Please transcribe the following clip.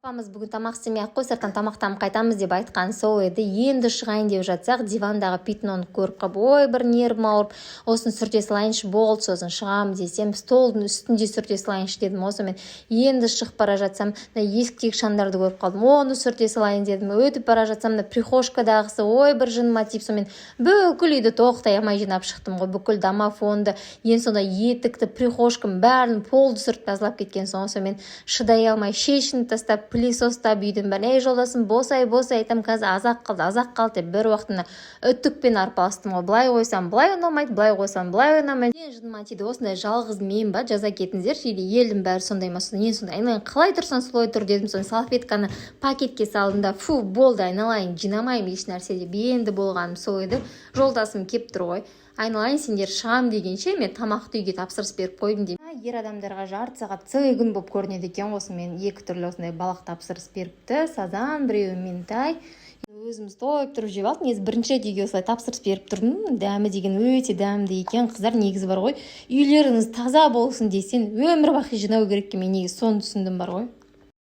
Апамыз бүгін тамақ істемей ақ қой, сырттан тамақтанып қайтамыз деп айтқан сол еді. Енді шығайын деп жатсақ, дивандағы пятноны көріп қап, ой, бір нервім ауырып, осыны сүрте салайыншы, болды, сосын шығам десем, столдың үстінде сүрте салайыншы дедім. Осымен енді шығып бара жатсам, есіктегі шамдарды көріп қалдым, оны сүрте салайын дедім. Өтіп бара жатсам, прихожкадағысы, ой, бір жыныма тиіп, сонымен бүкіл үйді тоқтай алмай жинап шықтым ғой, бүкіл домофонды, ең сонда етікті, прихожкам бәрін, полды сүртіп тазалап кеткен соң, сонымен шыдай алмай шешініп тастап, пылесостап үйдің бәрін, ей жолдасым, босай, айтам, қазір азақ қалды деп бір уақытына үтікпен арпалыстым ғой, былай қойсам былай ұнамайды, былай қойсам былай ұнамайды. Ең жыныма тиді, осындай жалғыз мен ба, жаза кетіңіздерші, елдің бәрі сондай ма, ең сондай, айналайын, қалай тұрсаң солай тұр дедім, соң салфетканы пакетке салдым да, фу, болды, айналайын, жинамаймын еш нәрсе деп, енді болғаным сол еді. Жолдасым кеп тұр ғой, айналайын, сендер шығам дегенше мен тамақты үйге тапсырыс беріп қойдым деймін. Ер адамдарға жарты сағат целый күн болып көрінеді екен. Осымен екі түрлі осындай балық тапсырыс беріпті, сазан, біреуі ментай. Өзіміз тойып тұрып жеп алдық. Негізі бірінші рет үйге осылай тапсырыс беріп тұрмын. Дәмі деген өте дәмді екен. Қыздар, негізі бар ғой, үйлеріңіз таза болсын десең өмір бақи жинау керек екен. Мен негізі соны түсіндім бар ғой.